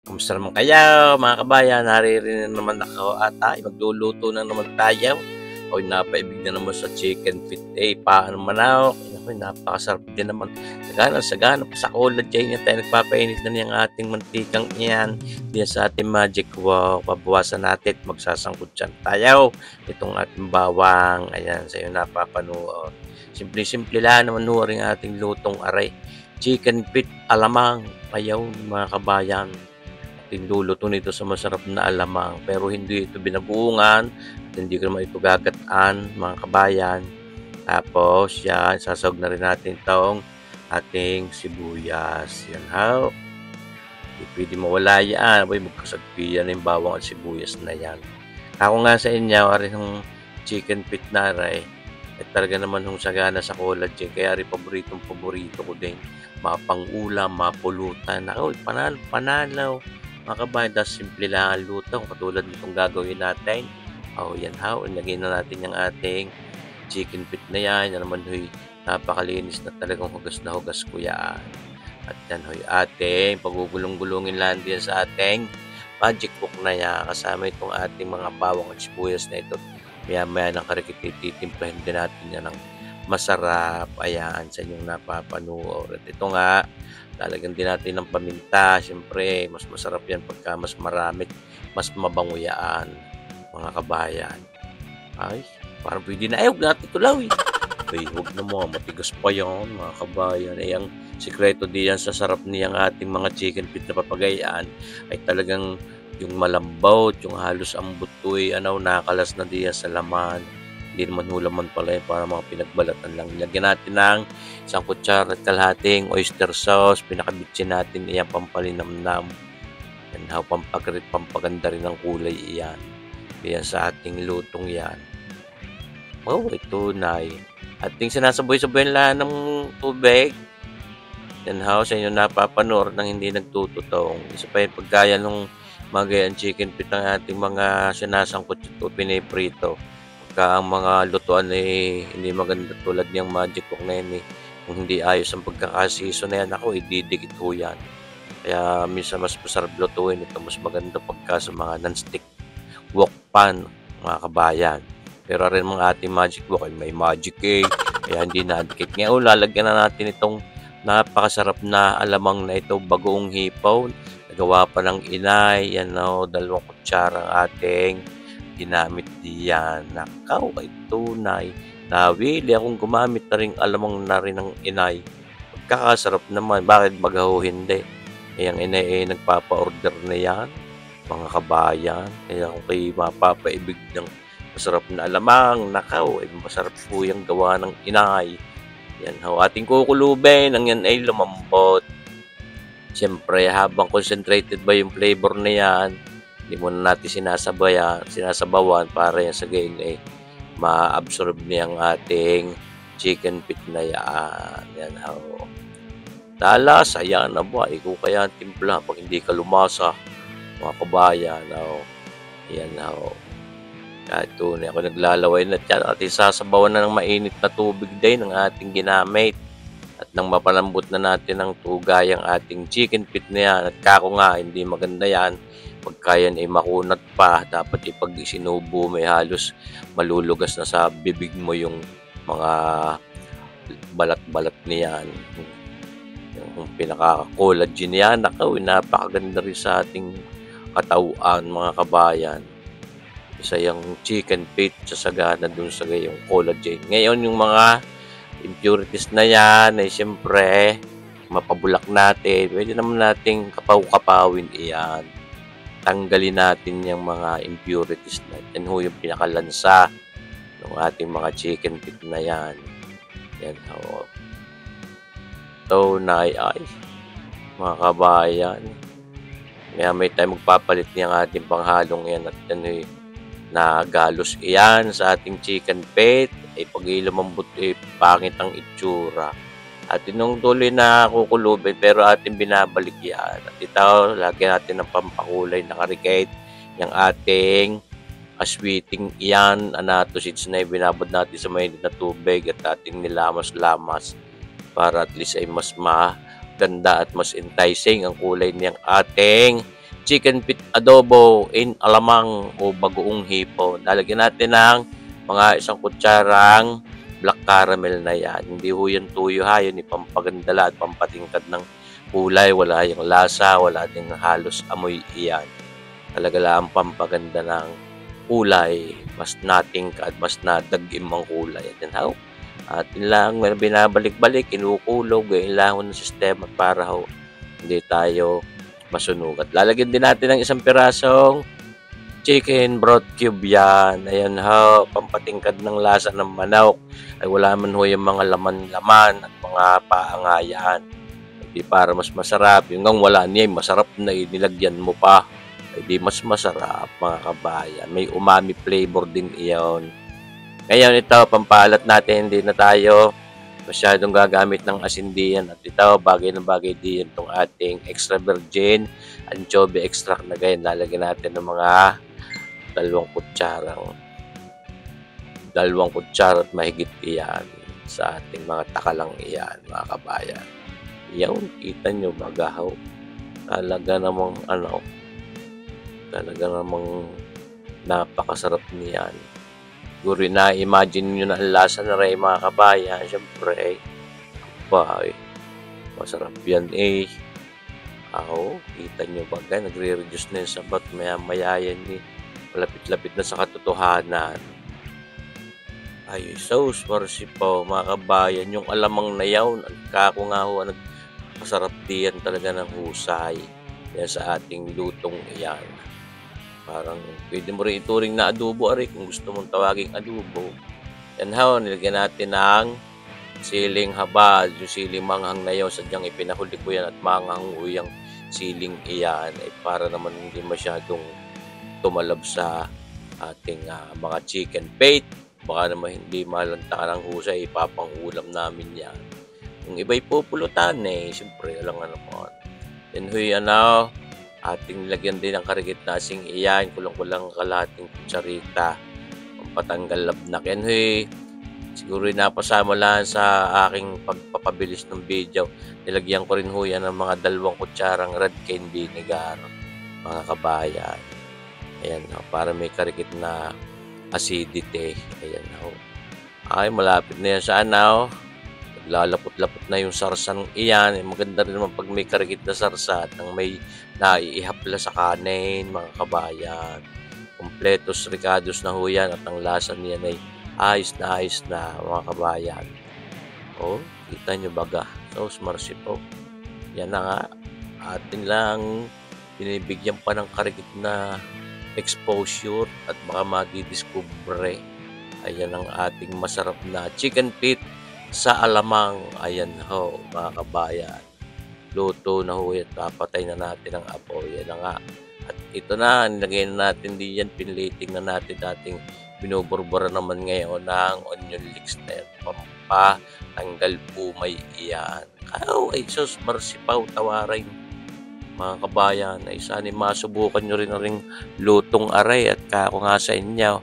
Kamusta naman kayo mga kabayan? Naririnig naman ako at magluluto na naman tayo. Ako'y napaibig na naman sa chicken feet paano manawak. Ako'y napakasarap din naman. Sagana pa sa kulad dyan yan tayo nagpapainit na niyang ating mantikang iyan. Diyan sa ating magic wok. Pabawasan natin at magsasangkot dyan tayo. Itong ating bawang. Ayan, sa'yo napapanood. Simple-simple lang naman rin ating lutong aray. Chicken feet alamang. Ayaw mga kabayan. Luluto nito sa masarap na alamang pero hindi ito binabuungan at hindi ko naman ito gagataan mga kabayan. Tapos yan, sasawag na rin natin itong ating sibuyas. Yan ha. Hindi pwede mawala yan. Abay, magkasagpi yan yung bawang at sibuyas na yan. Ako nga sa inyo, rin yung chicken feet na rin. At talaga naman yung sagana sa collagen. Kaya rin paborito ko din. Mapang-ulam, mapulutan. Ako, panalo. Mga kabayan, dahil simple lang ang luto. Katulad nitong gagawin natin. Yan ha. Ilagay na natin yung ating chicken feet na yan. Yan naman huy, napakalinis na talagang hugas na hugas ko yan. At yan huy, ating pagugulong-gulungin lang din sa ating magic book na yan. Kasama itong ating mga bawang at sibuyas na ito. Maya-maya ng karikititimplahin din natin yan ng masarap. Ayan, sa inyong napapanood. At ito nga, lalagyan din natin ng paminta. Siyempre, mas masarap yan pagka mas marami, mas mabango yan, mga kabayan. Ay, parang pwede na. Huwag natin tulaw eh. Ay, huwag na mo. Matigas pa yan, mga kabayan. Ay, ang sikreto diyan sa sarap niyang ating mga chicken feet na papagayaan ay talagang yung malambot, yung halos ang butoy, nakalas na diyan sa laman. Hindi naman hulaman pala yun para mga pinagbalatan lang. Lagyan natin ng isang kutsara at kalahating oyster sauce. Pinakabitsin natin iyan pampalinamnam. Yan ha, pampaganda rin ng kulay iyan. Iyan sa ating lutong yan. Ito na ating sinasaboy-saboyan lang ng tubig. Yan ha, sa inyo napapanood nang hindi nagtututong. Isa pa yung pagkaya ng mga chicken feet ng ating mga sinasangkot ito, piniprito. Ang mga lutuan hindi maganda tulad niyang magic book na yan kung hindi ayos ang pagkakasiso na yan ako ididikit ho yan. Kaya minsan mas masarap lutuin ito, mas maganda pagka sa mga non-stick wok pan mga kabayan. Pero rin mga ating magic book ay may magic kaya hindi na-dikit. Ngayon lalagyan na natin itong napakasarap na alamang na ito, bagoong hipaw. Nagawa pa ng inay, yan dalawang kutsara ang ating ginamit diyan. Nakaw ay tunay. Nawili akong gumamit na rin alamang na rin ng inay. Pagkakasarap naman. Bakit bagaho hindi? Ang inay ay nagpapa-order na yan. Mga kabayan. Kaya kung kayo mapapaibig ng masarap na alamang, nakaw ay masarap po yung gawa ng inay. Yan ho. Ating kukulubin. Ang yan ay lumambot. Siyempre, habang concentrated ba yung flavor na yan, hindi muna natin sinasabawan para yan sa gayon ma-absorb niya ang ating chicken feet na yan. Yan ho. Talas, ayan na ba? Ikaw kaya ang timpla pag hindi ka lumasa, mga kabayan. Yan ho. Kahit tunay ako naglalaway na dyan. Ating sasabawan na ng mainit na tubig din ng ating ginamit. At nang mapalambot na natin ng tugay ang ating chicken feet na yan. At kako nga, hindi maganda yan. Pagka yan ay makunat pa, dapat ipag sinubo may halos malulugas na sa bibig mo yung mga balat-balat niyan. Yung pinaka-collagen niyan, napakaganda rin sa ating katawan mga kabayan. Isa yung chicken feet sa sagana dun sa yung collagen. Ngayon yung mga impurities na yan ay siyempre mapabulak natin. Pwede naman nating kapaw-kapawin iyan. Tanggalin natin yung mga impurities na yan ho yung pinakalansa ng ating mga chicken feet na yan. Yan ho. Tunay ay mga kabayan. Kaya may tayo magpapalit niyang ating panghalong yan at yan ho nagalos iyan sa ating chicken feet. Pag lumambot pangit ang itsura. At nung tuloy na kukulubin pero ating binabalik yan. At ito, lagyan natin ng pampakulay na karikate. Yung ating aswiting iyan, anatosids na binabad natin sa mainit na tubig at ating nilamas-lamas para at least ay mas maganda at mas enticing ang kulay niyang ating chicken feet adobo in alamang o bagoong hipon. Lalagyan natin ng mga 1 kutsarang black caramel na yan. Hindi ho yan tuyo ha, yun ipampaganda at pampatingkad ng kulay. Wala yung lasa, wala din halos amoy iyan. Talaga lang pampaganda ng kulay, mas natingkad, mas nadagim ang kulay. At yan ho, atin lang binabalik-balik, kinukulog, ganyan lang ho ng sistema para ho hindi tayo masunugat. Lalagyan din natin ng 1 pirasong chicken broth cube yan. Ayan ho, pampatingkad ng lasa ng manok. Ay wala man ho yung mga laman-laman at mga paangayan. Hindi para mas masarap. Yung ngang wala niya, masarap na inilagyan mo pa. Ay di mas masarap mga kabayan. May umami flavor din iyon. Ngayon ito, pampalat natin, hindi na tayo masyadong gagamit ng asin diyan. At ito, bagay na bagay din itong ating extra virgin anchovy extract na ganyan. Lalagyan natin ng mga 2 kutsara at mahigit iyan sa ating mga takalang iyan, mga kabayan. Yan, kita nyo magahaw. Talaga namang napakasarap niyan. Siguro na-imagine nyo na ang lasa na rin mga kabayan. Siyempre, masarap yan eh. Kita nyo ba? Nagre-reduce na yung sabat. Maya-maya yan eh. Malapit-lapit na sa katotohanan. Ay, sauce marsi po mga kabayan. Yung alamang na yawn. Kako nga ho, masarap diyan talaga ng husay. Yan sa ating lutong iyan. Parang pwede mo rin ituring na adobo ari kung gusto mong tawaging adobo. Yan ho, nilagyan natin ng siling haba, yung siling manghang na yun. Sadyang ipinahuli ko yan at manghang uyang siling iyan ay para naman hindi masyadong tumalab sa ating mga chicken feet. Baka naman hindi malanta ng husay, ipapangulam namin yan. Yung iba'y pupulutan eh, siyempre alam nga naman. Yan huy ating nilagyan din ng karigit na asing iyan, kulang-kulang kalahating kutsarita, pampatanggal labnak. Yan huy, siguro napasama lang sa aking pagpapabilis ng video. Nilagyan ko rin ho yan ng mga 2 kutsarang red cane vinegar, mga kabayan. Ayan ho, para may karigit na acidity. Ayan ho. Ay, malapit na yan sa Naglalapot-lapot na yung sarsan iyan. Maganda rin naman pag may karigit na sarsa at nang may naiihapla sa kanin, mga kabayan. Kompletos ricados na ho yan at ang lasa niyan ay ayos na mga kabayan. Kita nyo baga. Sauce marsi po. Yan na nga. Atin lang binibigyan pa ng karigit na exposure at baka magidiscover. Ayan ang ating masarap na chicken feet sa alamang. Ayan ho, mga kabayan. Luto na ho yan. Papatay na natin ang apoy. Yan na nga. At ito na, nilagay na natin diyan. Pinlating na natin dating binuburbura naman ngayon ng onion leeks na yan. Pampatanggal umay iyan. Ay, sus, marsipaw, tawarin. Mga kabayan, ay sana masubukan nyo rin ring lutong aray at kako nga sa inyo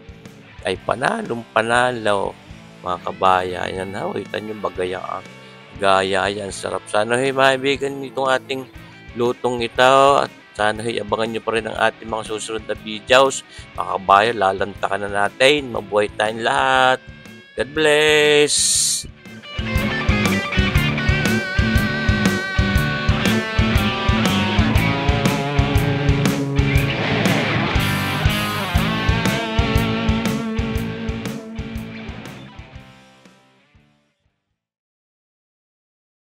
ay panalo. Mga kabayan, yan na, kita nyo bagaya gaya yan, sarap. Sana maibigan itong ating lutong ito at sana abangan nyo pa rin ang ating mga susunod na videos. Mga kabayan, lalantakan na natin. Mabuhay tayong lahat. God bless!